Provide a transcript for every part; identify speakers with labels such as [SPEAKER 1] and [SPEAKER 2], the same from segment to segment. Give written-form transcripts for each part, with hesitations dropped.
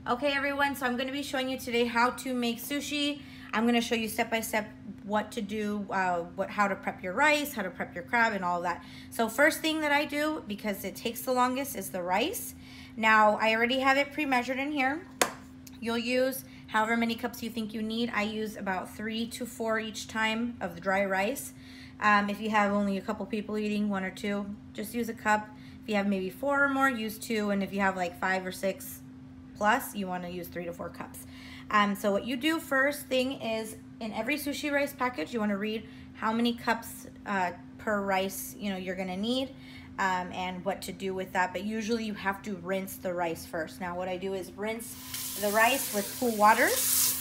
[SPEAKER 1] Okay everyone, so I'm going to be showing you today how to make sushi. I'm going to show you step by step what to do, how to prep your rice, how to prep your crab, and all of that. So first thing that I do, because it takes the longest, is the rice. Now I already have it pre-measured in here. You'll use however many cups you think you need. I use about 3 to 4 each time of the dry rice. If you have only a couple people eating, 1 or 2, just use a cup. If you have maybe 4 or more, use 2, and if you have like 5 or 6 plus, you want to use 3 to 4 cups. So what you do first thing is, in every sushi rice package, you want to read how many cups per rice you're going to need, and what to do with that. But usually you have to rinse the rice first. Now what I do is rinse the rice with cool water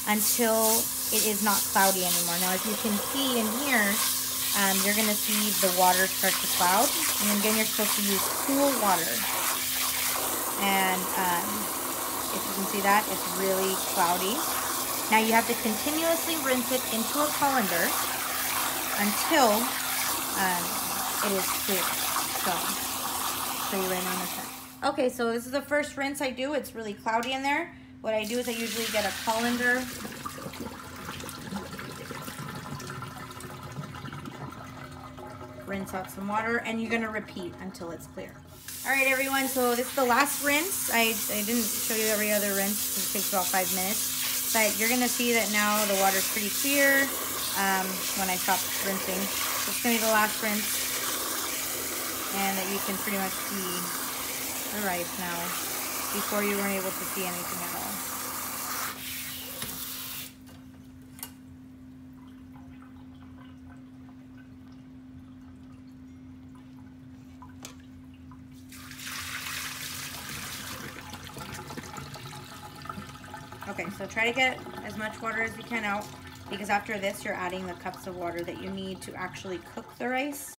[SPEAKER 1] until it is not cloudy anymore. Now as you can see in here, you're going to see the water start to cloud, and again you're supposed to use cool water. And if you can see that, it's really cloudy. Now you have to continuously rinse it into a colander until it is clear. So, show you right now in a sec. Okay, so this is the first rinse I do. It's really cloudy in there. What I do is I usually get a colander. Rinse out some water, and you're gonna repeat until it's clear. All right, everyone, so this is the last rinse. I didn't show you every other rinse because it takes about 5 minutes, but you're gonna see that now the water's pretty clear when I stop rinsing. So it's gonna be the last rinse, and that you can pretty much see the rice now. Before you weren't able to see anything at all. Okay, so try to get as much water as you can out, because after this you're adding the cups of water that you need to actually cook the rice.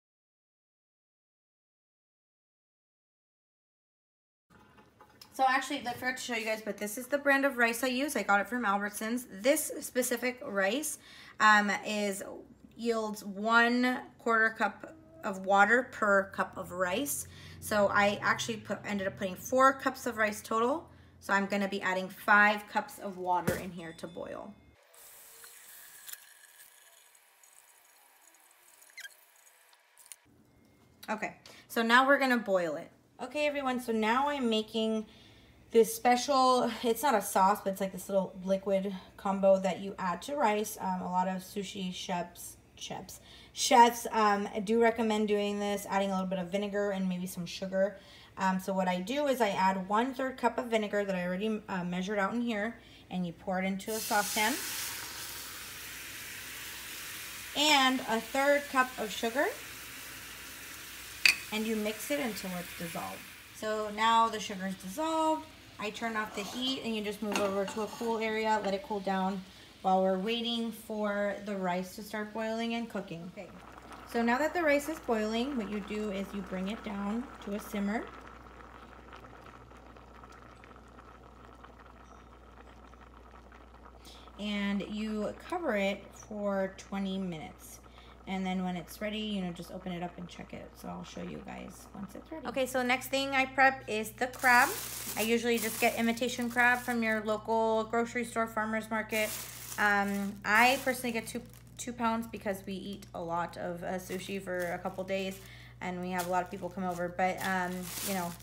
[SPEAKER 1] So actually, I forgot to show you guys, but this is the brand of rice I use. I got it from Albertsons. This specific rice yields 1/4 cup of water per cup of rice. So I actually ended up putting 4 cups of rice total. So I'm gonna be adding 5 cups of water in here to boil. Okay, so now we're gonna boil it. Okay, everyone, so now I'm making this special, it's not a sauce, but it's like this little liquid combo that you add to rice. A lot of sushi chefs do recommend doing this, adding a little bit of vinegar and maybe some sugar. So what I do is I add 1/3 cup of vinegar that I already measured out in here, and you pour it into a saucepan. And 1/3 cup of sugar, and you mix it until it's dissolved. So now the sugar is dissolved. I turn off the heat, and you just move over to a cool area, let it cool down while we're waiting for the rice to start boiling and cooking. Okay, so now that the rice is boiling, what you do is you bring it down to a simmer. And you cover it for 20 minutes. And then when it's ready, just open it up and check it. So I'll show you guys once it's ready. Okay, so next thing I prep is the crab. I usually just get imitation crab from your local grocery store, farmer's market. I personally get two pounds because we eat a lot of sushi for a couple days, and we have a lot of people come over. But,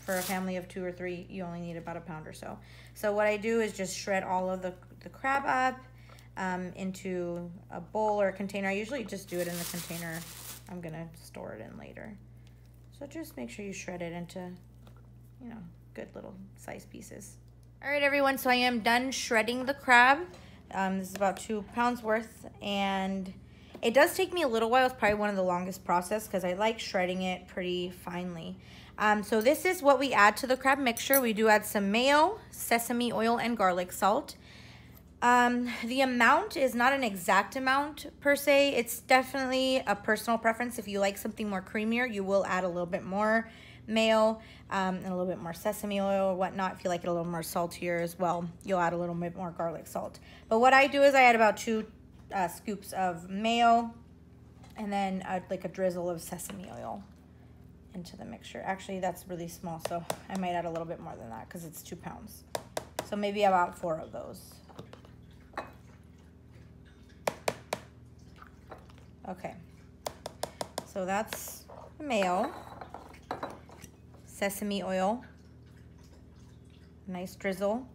[SPEAKER 1] for a family of 2 or 3, you only need about 1 pound or so. So what I do is just shred all of the crab up into a bowl or a container. I usually just do it in the container I'm gonna store it in later. So just make sure you shred it into, good little size pieces. All right, everyone, so I am done shredding the crab. This is about 2 pounds worth, and it does take me a little while. It's probably one of the longest process because I like shredding it pretty finely. So this is what we add to the crab mixture. We do add some mayo, sesame oil, and garlic salt. The amount is not an exact amount per se. It's definitely a personal preference. If you like something more creamier, you will add a little bit more mayo and a little bit more sesame oil or whatnot. If you like it a little more saltier as well, you'll add a little bit more garlic salt. But what I do is I add about 2 scoops of mayo, and then like a drizzle of sesame oil into the mixture. Actually, that's really small, so I might add a little bit more than that because it's 2 pounds. So maybe about 4 of those. Okay, so that's the mayo, sesame oil, nice drizzle,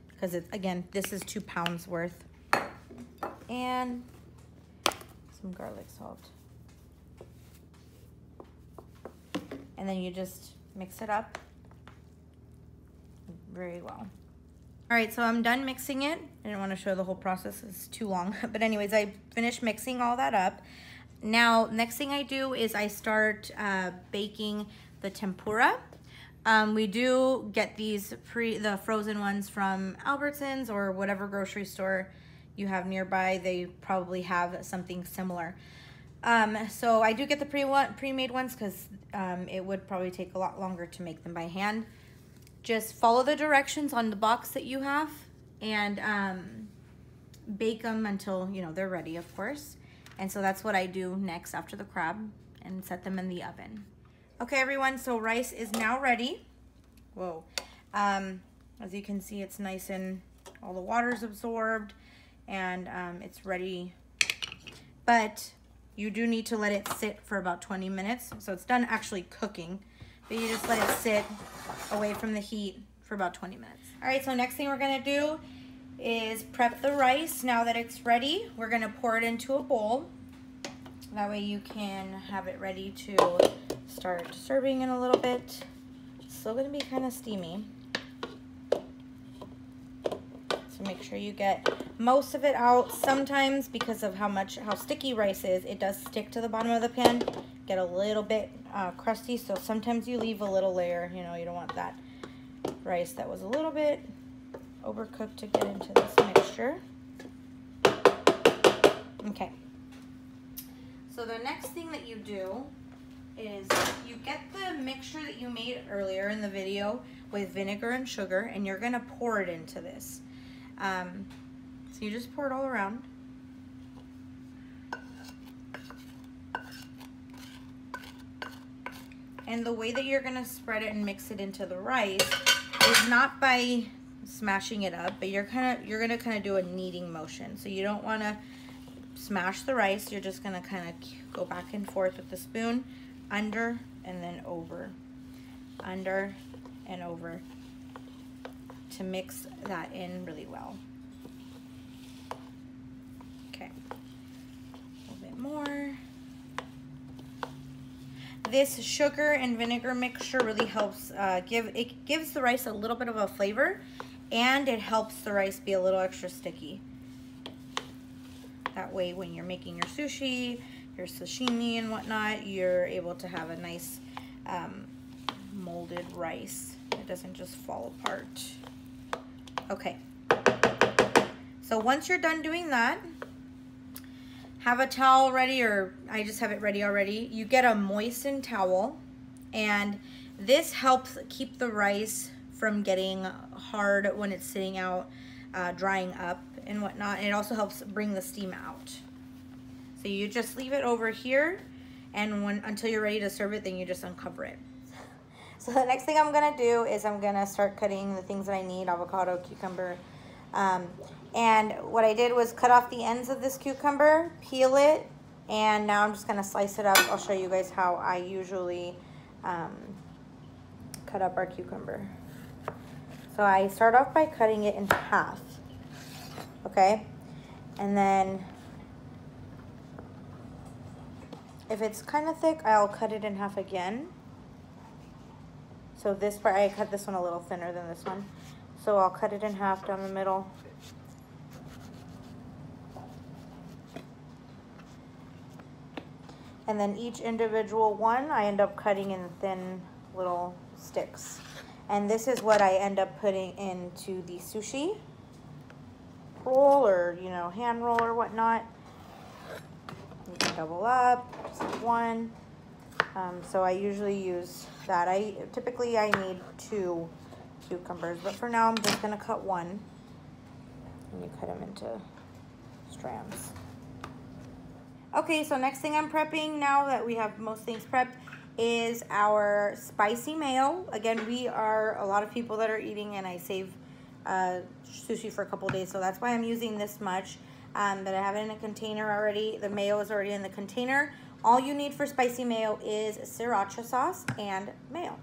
[SPEAKER 1] because it's, again, this is 2 pounds worth, and some garlic salt. And then you just mix it up very well. All right, so I'm done mixing it. I didn't want to show the whole process, it's too long. But anyways, I finished mixing all that up. Now, next thing I do is I start baking the tempura. We do get these the frozen ones from Albertsons or whatever grocery store you have nearby. They probably have something similar. So I do get the pre-made ones because it would probably take a lot longer to make them by hand. Just follow the directions on the box that you have and bake them until, you know, they're ready, of course. And so that's what I do next after the crab, and set them in the oven. Okay, everyone, so rice is now ready. Whoa. As you can see, it's nice and all the water's absorbed, and it's ready. But you do need to let it sit for about 20 minutes. So it's done actually cooking, but you just let it sit away from the heat for about 20 minutes. All right, so next thing we're gonna do is prep the rice. Now that it's ready, we're gonna pour it into a bowl. That way you can have it ready to start serving in a little bit. It's still gonna be kind of steamy. So make sure you get most of it out. Sometimes, because of how sticky rice is, it does stick to the bottom of the pan, get a little bit crusty. So sometimes you leave a little layer, you know, you don't want that rice that was a little bit overcooked to get into this mixture. Okay. So the next thing that you do is you get the mixture that you made earlier in the video with vinegar and sugar, and you're gonna pour it into this. So you just pour it all around. And the way that you're gonna spread it and mix it into the rice is not by smashing it up, but you're gonna kind of do a kneading motion. So you don't want to smash the rice. You're just gonna kind of go back and forth with the spoon, under and then over, under and over, to mix that in really well. Okay, a little bit more. This sugar and vinegar mixture really helps gives the rice a little bit of a flavor, and it helps the rice be a little extra sticky. That way when you're making your sushi, your sashimi and whatnot, you're able to have a nice molded rice. It doesn't just fall apart. Okay, so once you're done doing that, have a towel ready, or I just have it ready already. You get a moistened towel, and this helps keep the rice from getting hard when it's sitting out, drying up and whatnot. And it also helps bring the steam out. So you just leave it over here, and until you're ready to serve it, then you just uncover it. So the next thing I'm gonna do is I'm gonna start cutting the things that I need: avocado, cucumber. And what I did was cut off the ends of this cucumber, peel it, and now I'm just gonna slice it up. I'll show you guys how I usually cut up our cucumber. So I start off by cutting it in half, okay? And then if it's kind of thick, I'll cut it in half again. So this part, I cut this one a little thinner than this one. So I'll cut it in half down the middle. And then each individual one, I end up cutting in thin little sticks. And this is what I end up putting into the sushi roll, or, you know, hand roll or whatnot. You can double up, just have one. So I usually use that. Typically I need 2 cucumbers, but for now I'm just gonna cut one. And you cut them into strands. Okay, so next thing I'm prepping, now that we have most things prepped, is our spicy mayo. Again, we are a lot of people that are eating, and I save sushi for a couple days, so that's why I'm using this much. But I have it in a container already. The mayo is already in the container. All you need for spicy mayo is sriracha sauce and mayo.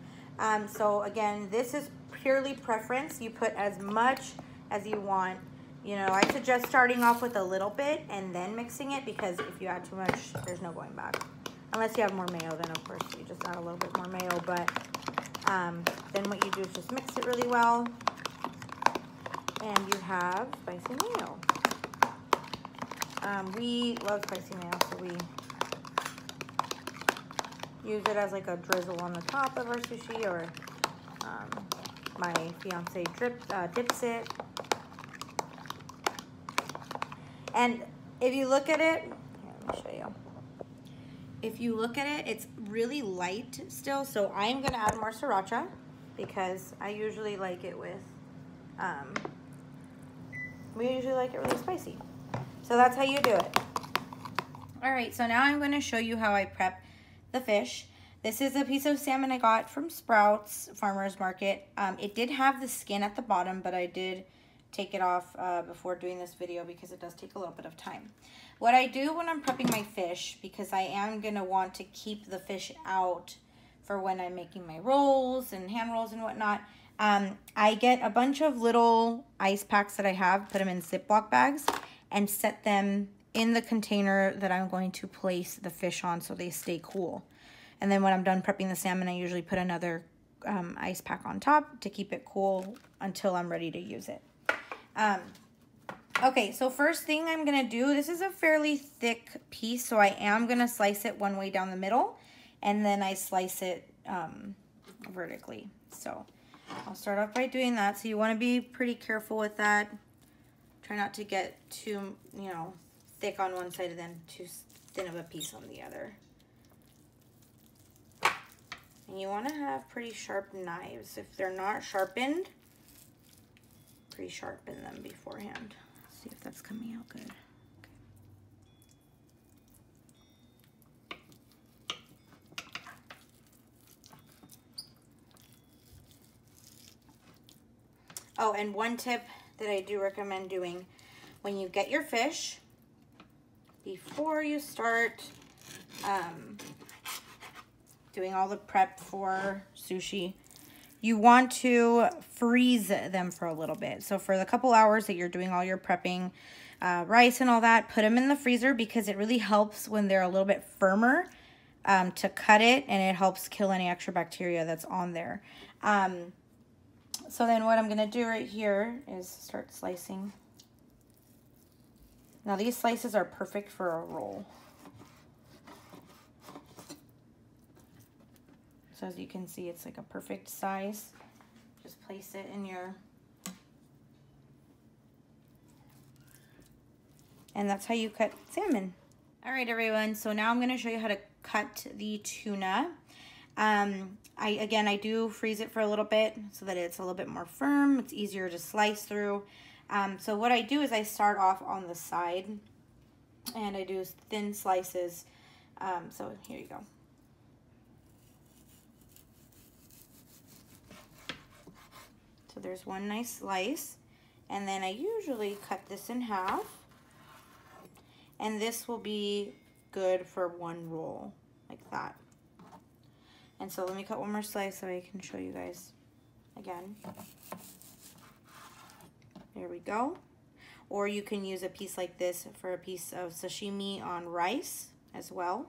[SPEAKER 1] So again, this is purely preference. You put as much as you want. You know, I suggest starting off with a little bit and then mixing it, because if you add too much, there's no going back. Unless you have more mayo, then of course you just add a little bit more mayo. But then what you do is just mix it really well, and you have spicy mayo. We love spicy mayo, so we use it as like a drizzle on the top of our sushi, or my fiance dips it. And if you look at it, here, let me show you. If you look at it, it's really light still, so I'm gonna add more sriracha because I usually like it with, we usually like it really spicy. So that's how you do it. All right, so now I'm gonna show you how I prep the fish. This is a piece of salmon I got from Sprouts Farmer's Market. It did have the skin at the bottom, but I did take it off before doing this video because it does take a little bit of time. What I do when I'm prepping my fish, because I am gonna want to keep the fish out for when I'm making my rolls and hand rolls and whatnot, I get a bunch of little ice packs that I have, put them in Ziploc bags, and set them in the container that I'm going to place the fish on so they stay cool. And then when I'm done prepping the salmon, I usually put another ice pack on top to keep it cool until I'm ready to use it. Okay, so first thing I'm gonna do, this is a fairly thick piece, so I am gonna slice it one way down the middle, and then I slice it vertically. So I'll start off by doing that. So you wanna be pretty careful with that. Try not to get too, you know, thick on one side and then too thin of a piece on the other. And you wanna have pretty sharp knives. If they're not sharpened, pre-sharpen them beforehand. Let's see if that's coming out good. Okay. Oh, and one tip that I do recommend doing when you get your fish, before you start doing all the prep for sushi, you want to freeze them for a little bit. So for the couple hours that you're doing all your prepping, rice and all that, put them in the freezer, because it really helps when they're a little bit firmer to cut it, and it helps kill any extra bacteria that's on there. So then what I'm gonna do right here is start slicing. Now these slices are perfect for a roll. So as you can see, it's like a perfect size. Just place it in your, and that's how you cut salmon. All right, everyone, so now I'm gonna show you how to cut the tuna. I do freeze it for a little bit so that it's a little bit more firm. It's easier to slice through. So what I do is I start off on the side, and I do thin slices. So here you go. So there's one nice slice, and then I usually cut this in half, and this will be good for one roll, like that. And so let me cut one more slice so I can show you guys again. There we go. Or you can use a piece like this for a piece of sashimi on rice as well.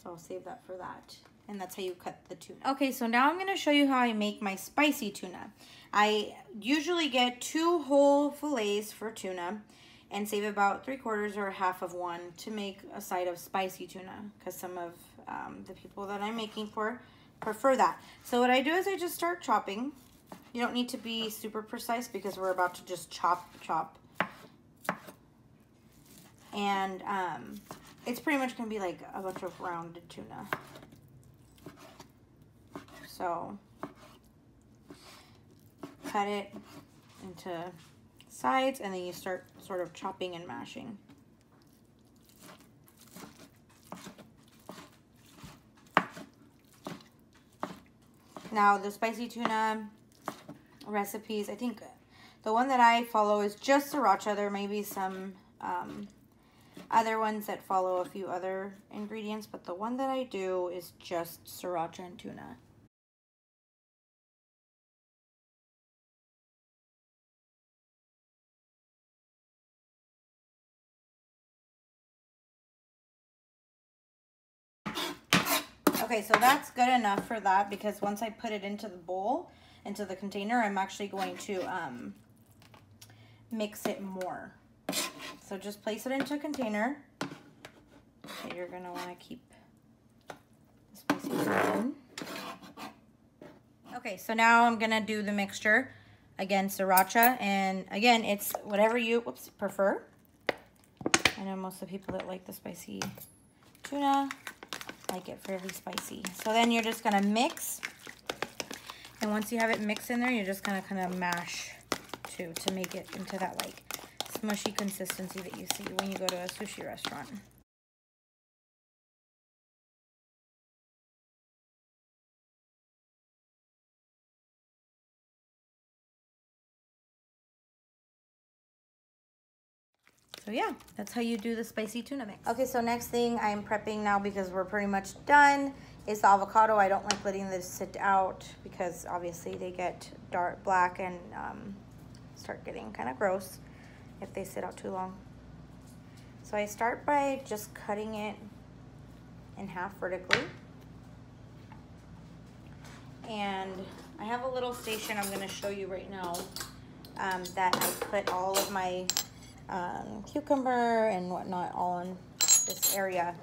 [SPEAKER 1] So I'll save that for that. And that's how you cut the tuna. Okay, so now I'm gonna show you how I make my spicy tuna. I usually get 2 whole fillets for tuna and save about 3/4 or half of one to make a side of spicy tuna, because some of the people that I'm making for prefer that. So what I do is I just start chopping. You don't need to be super precise because we're about to just chop. And it's pretty much gonna be like a bunch of rounded tuna. So cut it into sides, and then you start sort of chopping and mashing. Now the spicy tuna recipes, I think The one that I follow is just sriracha. There may be some other ones that follow a few other ingredients, but the one that I do is just sriracha and tuna. Okay, so that's good enough for that, because once I put it into the bowl, into the container, I'm actually going to mix it more. So just place it into a container. Okay, you're gonna want to keep the spicy in. Okay, so now I'm gonna do the mixture. Again, sriracha, and again, it's whatever you prefer. I know most of the people that like the spicy tuna like it fairly spicy. So then you're just gonna mix, and once you have it mixed in there, you're just gonna kind of mash too to make it into that like smushy consistency that you see when you go to a sushi restaurant. So yeah, that's how you do the spicy tuna mix. Okay, so next thing I'm prepping now, because we're pretty much done, is the avocado. I don't like letting this sit out because obviously they get dark black and start getting kind of gross if they sit out too long. So I start by just cutting it in half vertically. And I have a little station I'm going to show you right now that I put all of my cucumber and whatnot all in this area.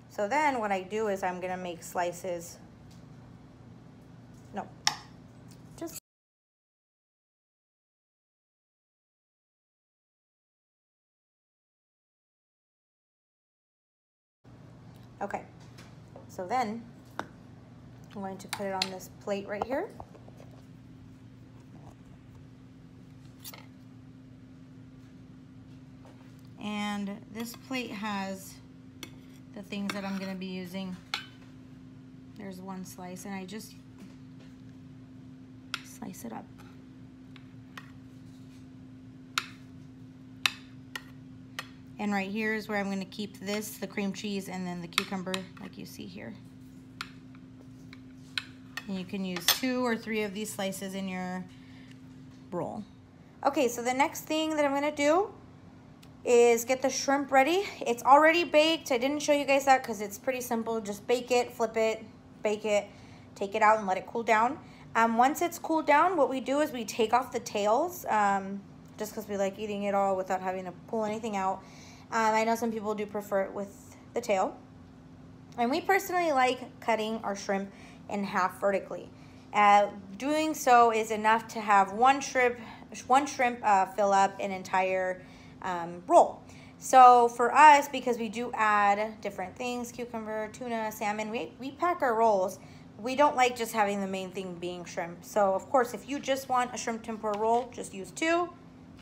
[SPEAKER 1] So then what I do is I'm gonna make slices. No, just okay. So then I'm going to put it on this plate right here. And this plate has the things that I'm going to be using. There's one slice, and I just slice it up. And right here is where I'm going to keep this, the cream cheese, and then the cucumber, like you see here. And you can use 2 or 3 of these slices in your roll. Okay, so the next thing that I'm going to do is get the shrimp ready. It's already baked. I didn't show you guys that because it's pretty simple. Just bake it, flip it, bake it, take it out and let it cool down. Once it's cooled down, what we do is we take off the tails, just because we like eating it all without having to pull anything out. I know some people do prefer it with the tail. And we personally like cutting our shrimp in half vertically. Doing so is enough to have one shrimp fill up an entire roll. So for us, because we do add different things, cucumber, tuna, salmon, we pack our rolls. We don't like just having the main thing being shrimp. So of course, if you just want a shrimp tempura roll, just use 2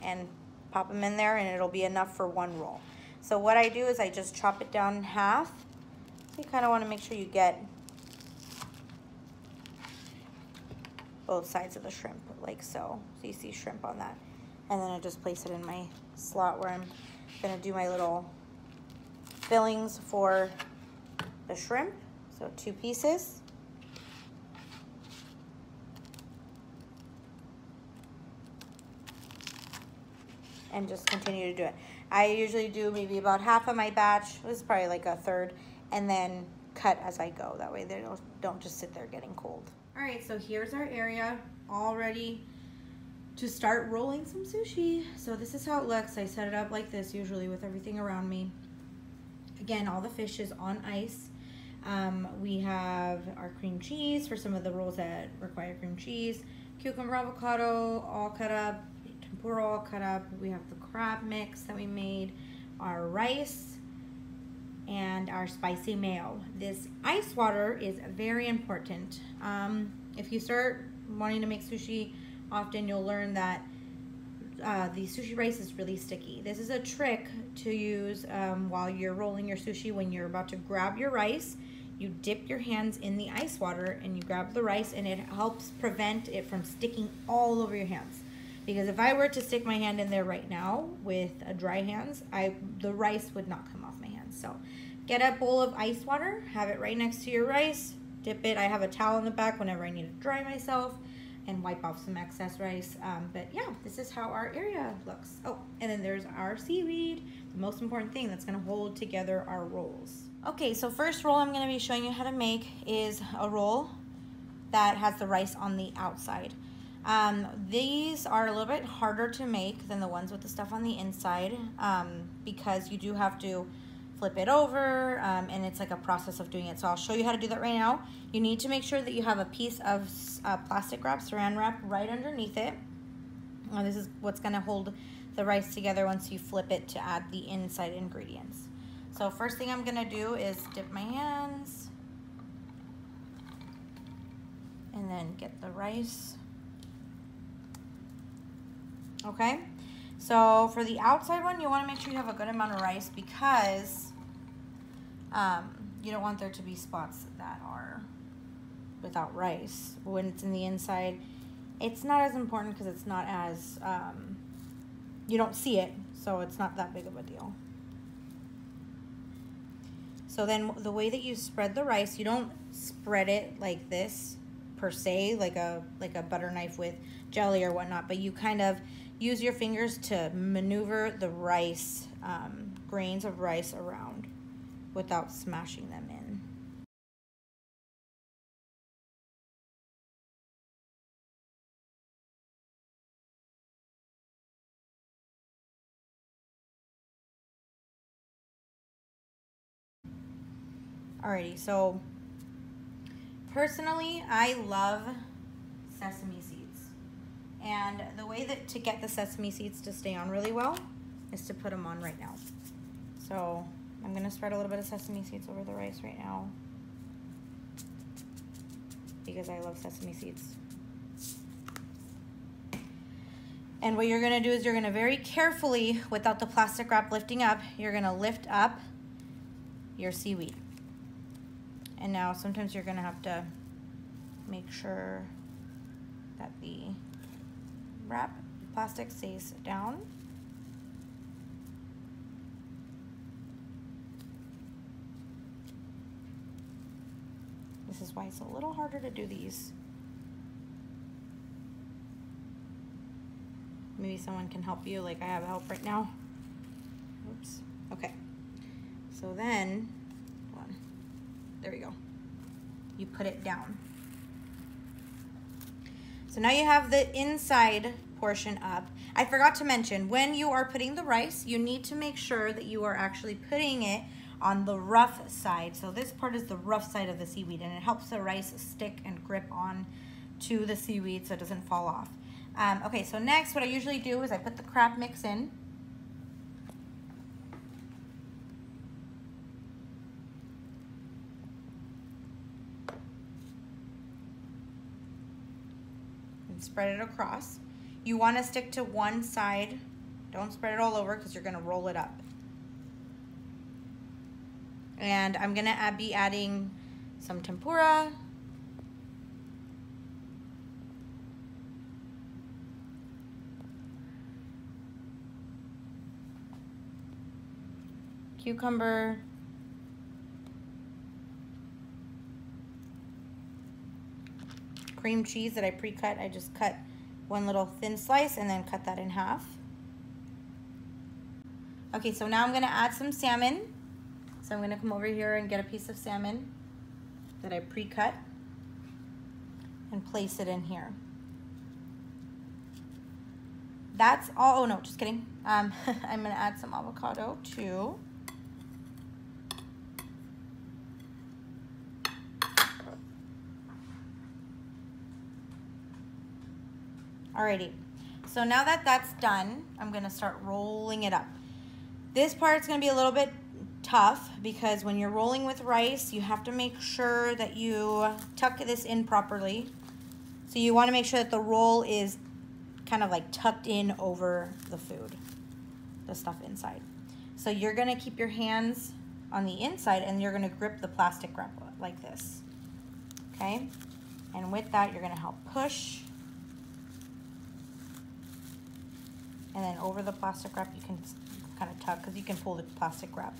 [SPEAKER 1] and pop them in there and it'll be enough for 1 roll. So what I do is I just chop it down in half. So you kind of want to make sure you get both sides of the shrimp like so. So you see shrimp on that. And then I just place it in my slot where I'm gonna do my little fillings for the shrimp. So 2 pieces. And just continue to do it. I usually do maybe about half of my batch. This is probably like a third. And then cut as I go. That way they don't just sit there getting cold. All right, so here's our area all ready to start rolling some sushi. So this is how it looks. I set it up like this usually with everything around me. Again, all the fish is on ice. We have our cream cheese for some of the rolls that require cream cheese, cucumber, avocado all cut up, tempura all cut up. We have the crab mix that we made, our rice, and our spicy mayo. This ice water is very important. If you start wanting to make sushi often, you'll learn that the sushi rice is really sticky. This is a trick to use while you're rolling your sushi. When you're about to grab your rice, you dip your hands in the ice water and you grab the rice, and it helps prevent it from sticking all over your hands. Because if I were to stick my hand in there right now with dry hands, the rice would not come off my hands. So get a bowl of ice water, have it right next to your rice, dip it. I have a towel in the back whenever I need to dry myself and wipe off some excess rice. But yeah, this is how our area looks. Oh, and then there's our seaweed, the most important thing that's gonna hold together our rolls. Okay, so first roll I'm gonna be showing you how to make is a roll that has the rice on the outside. These are a little bit harder to make than the ones with the stuff on the inside because you do have to flip it over and it's like a process of doing it. So I'll show you how to do that right now. You need to make sure that you have a piece of plastic wrap, saran wrap right underneath it. This is what's gonna hold the rice together once you flip it to add the inside ingredients. So first thing I'm gonna do is dip my hands and then get the rice. Okay, so for the outside one, you want to make sure you have a good amount of rice because you don't want there to be spots that are without rice. When it's in the inside, it's not as important because it's not as, you don't see it, so it's not that big of a deal. So then the way that you spread the rice, you don't spread it like this per se, like a butter knife with jelly or whatnot, but you kind of use your fingers to maneuver the rice, grains of rice around without smashing them in. Alrighty, so personally, I love sesame seeds. And the way that to get the sesame seeds to stay on really well is to put them on right now. So I'm gonna spread a little bit of sesame seeds over the rice right now because I love sesame seeds. And what you're gonna do is you're gonna very carefully, without the plastic wrap lifting up, you're gonna lift up your seaweed. And now sometimes you're gonna have to make sure that the plastic stays down. This is why it's a little harder to do these. Maybe someone can help you, like I have help right now. Oops, okay. So then, hold on. There we go. You put it down. So now you have the inside portion up. I forgot to mention, when you are putting the rice, you need to make sure that you are actually putting it on the rough side. So this part is the rough side of the seaweed, and it helps the rice stick and grip on to the seaweed so it doesn't fall off. Okay, so next what I usually do is I put the crab mix in. Spread it across. You want to stick to one side. Don't spread it all over because you're going to roll it up. And I'm going to be adding some tempura. Cucumber. Cream cheese that I pre-cut. I just cut one little thin slice and then cut that in half. Okay, so now I'm gonna add some salmon. So I'm gonna come over here and get a piece of salmon that I pre-cut and place it in here. That's all. Oh no, just kidding. I'm gonna add some avocado too. Alrighty, so now that that's done, I'm gonna start rolling it up. This part's gonna be a little bit tough because when you're rolling with rice, you have to make sure that you tuck this in properly. So you wanna make sure that the roll is kind of like tucked in over the food, the stuff inside. So you're gonna keep your hands on the inside and you're gonna grip the plastic wrap like this, okay? And with that, you're gonna help push And then over the plastic wrap, you can kind of tuck, because you can pull the plastic wrap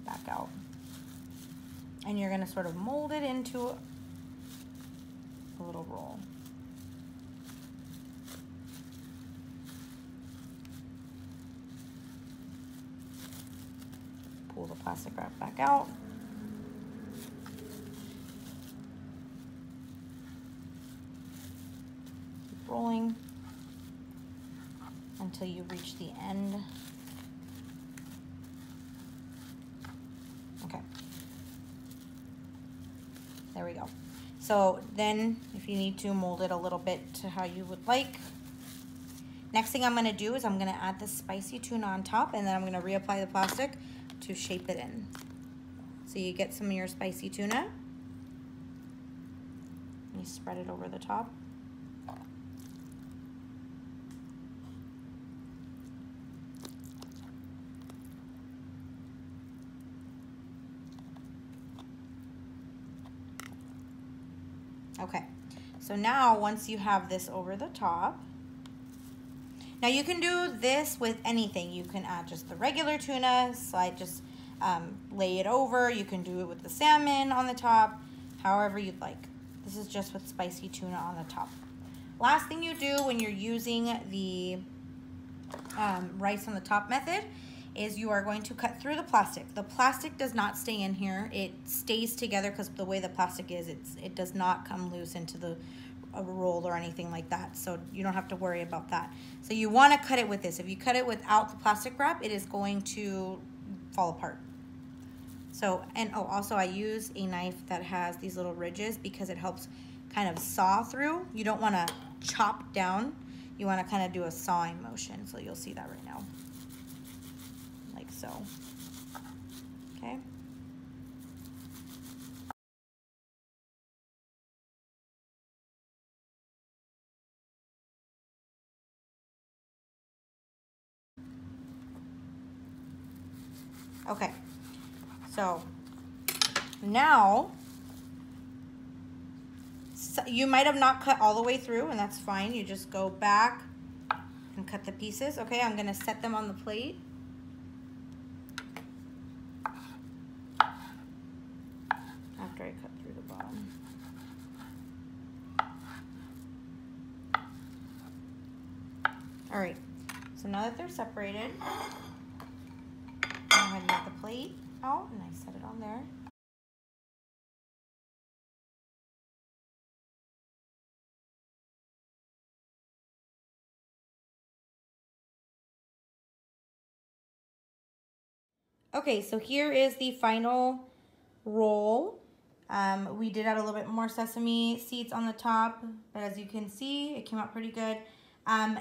[SPEAKER 1] back out. And you're gonna sort of mold it into a little roll. Pull the plastic wrap back out. Keep rolling until you reach the end. Okay. There we go. So then if you need to, mold it a little bit to how you would like. Next thing I'm gonna do is I'm gonna add the spicy tuna on top, and then I'm gonna reapply the plastic to shape it in. So you get some of your spicy tuna. You spread it over the top. Okay, so now once you have this over the top, now you can do this with anything. You can add just the regular tuna, just lay it over. You can do it with the salmon on the top, however you'd like. This is just with spicy tuna on the top. Last thing you do when you're using the rice on the top method is you are going to cut through the plastic. The plastic does not stay in here. It stays together because the way the plastic is, it does not come loose into a roll or anything like that. So you don't have to worry about that. So you want to cut it with this. If you cut it without the plastic wrap, it is going to fall apart. So, and oh, also I use a knife that has these little ridges because it helps kind of saw through. You don't want to chop down. You want to kind of do a sawing motion. So you'll see that right now. Like so. Okay. Okay. So now you might have not cut all the way through, and that's fine. You just go back and cut the pieces. Okay, I'm going to set them on the plate. After I cut through the bottom. All right, so now that they're separated, I'm going to get the plate out and I set it on there. Okay, so here is the final roll. We did add a little bit more sesame seeds on the top, but as you can see, it came out pretty good.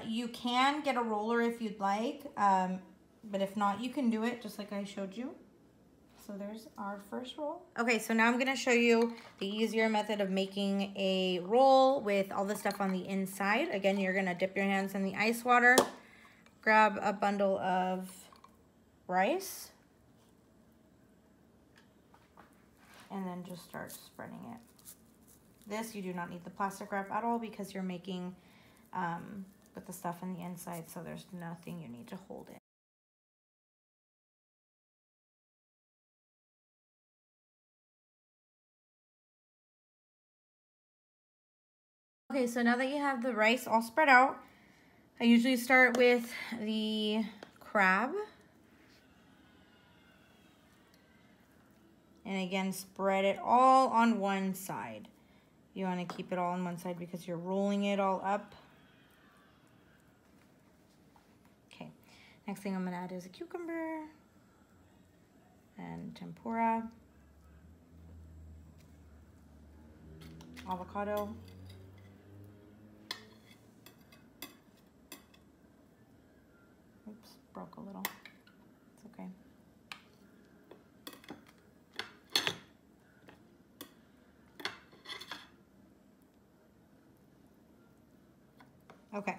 [SPEAKER 1] You can get a roller if you'd like, but if not, you can do it just like I showed you. So there's our first roll. Okay, so now I'm gonna show you the easier method of making a roll with all the stuff on the inside. Again, you're gonna dip your hands in the ice water, grab a bundle of rice, and then just start spreading it. This, you do not need the plastic wrap at all because you're making with the stuff in the inside, so there's nothing you need to hold it. Okay, so now that you have the rice all spread out, I usually start with the crab. And again, spread it all on one side. You want to keep it all on one side because you're rolling it all up. Okay, next thing I'm going to add is a cucumber and tempura, avocado, oops, broke a little, it's okay. Okay,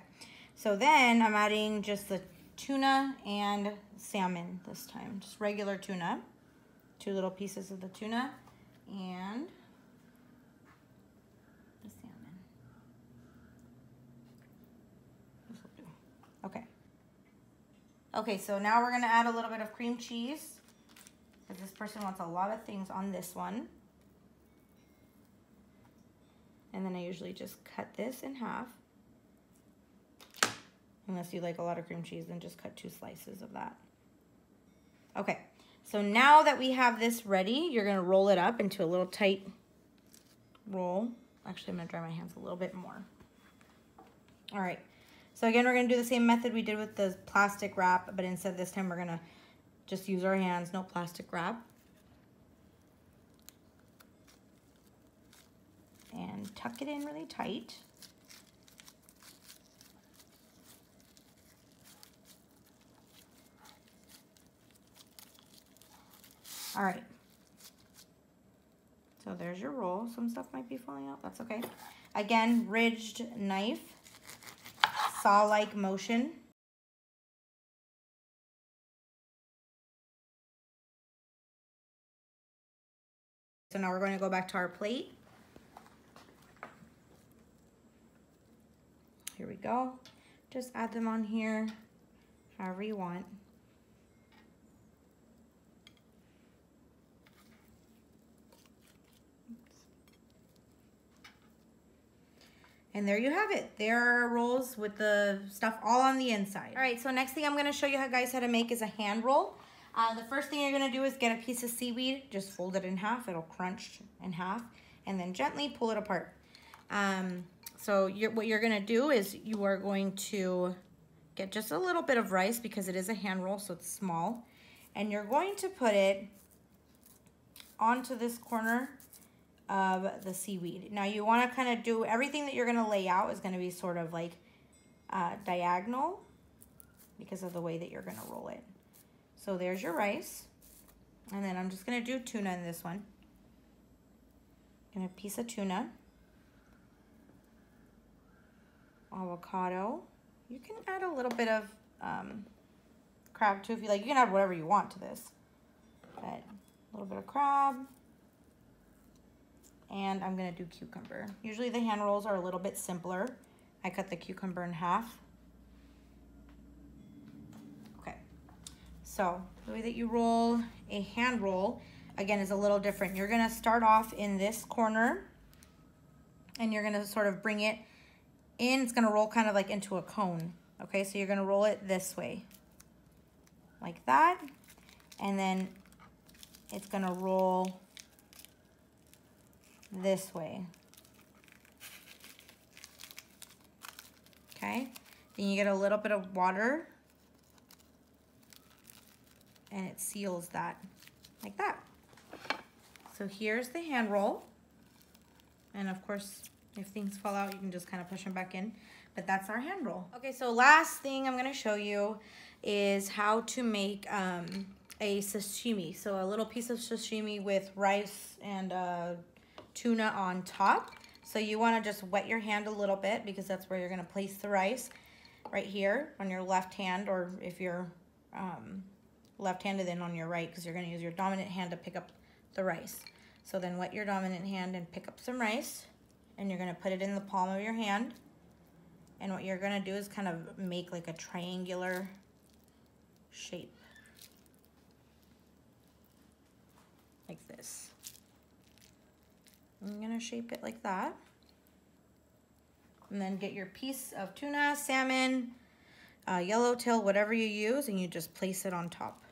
[SPEAKER 1] so then I'm adding just the tuna and salmon this time. Just regular tuna. 2 little pieces of the tuna and the salmon. This will do. Okay. Okay, so now we're gonna add a little bit of cream cheese because this person wants a lot of things on this one. And then I usually just cut this in half. Unless you like a lot of cream cheese, then just cut 2 slices of that. Okay, so now that we have this ready, you're gonna roll it up into a little tight roll. Actually, I'm gonna dry my hands a little bit more. All right, so again, we're gonna do the same method we did with the plastic wrap, but instead this time we're gonna just use our hands, no plastic wrap. And tuck it in really tight. All right. So there's your roll. Some stuff might be falling out. That's okay. Again, ridged knife, saw-like motion. So now we're going to go back to our plate. Here we go. Just add them on here, however you want. And there you have it. There are rolls with the stuff all on the inside. All right, so next thing I'm gonna show you guys how to make is a hand roll. The first thing you're gonna do is get a piece of seaweed, just fold it in half, it'll crunch in half, and then gently pull it apart. So what you're gonna do is you are going to get just a little bit of rice because it is a hand roll, so it's small. And you're going to put it onto this corner of the seaweed. Now you want to kind of do everything that you're going to lay out is going to be sort of like diagonal because of the way that you're going to roll it. So there's your rice, and then I'm just going to do tuna in this one. And a piece of tuna, avocado. You can add a little bit of crab too if you like. You can add whatever you want to this, but a little bit of crab. And I'm gonna do cucumber. Usually the hand rolls are a little bit simpler. I cut the cucumber in half. Okay, so the way that you roll a hand roll, again, is a little different. You're gonna start off in this corner and you're gonna sort of bring it in. It's gonna roll kind of like into a cone. Okay, so you're gonna roll it this way, like that. And then it's gonna roll this way. Okay, then you get a little bit of water and it seals that like that. So here's the hand roll, and of course if things fall out you can just kind of push them back in, but that's our hand roll. Okay, so last thing I'm going to show you is how to make a sashimi. So a little piece of sashimi with rice and tuna on top. So you want to just wet your hand a little bit because that's where you're going to place the rice, right here on your left hand, or if you're left-handed, then on your right, because you're going to use your dominant hand to pick up the rice. So then wet your dominant hand and pick up some rice, and you're going to put it in the palm of your hand. And what you're going to do is kind of make like a triangular shape, like this. I'm gonna shape it like that. And then get your piece of tuna, salmon, yellowtail, whatever you use, and you just place it on top.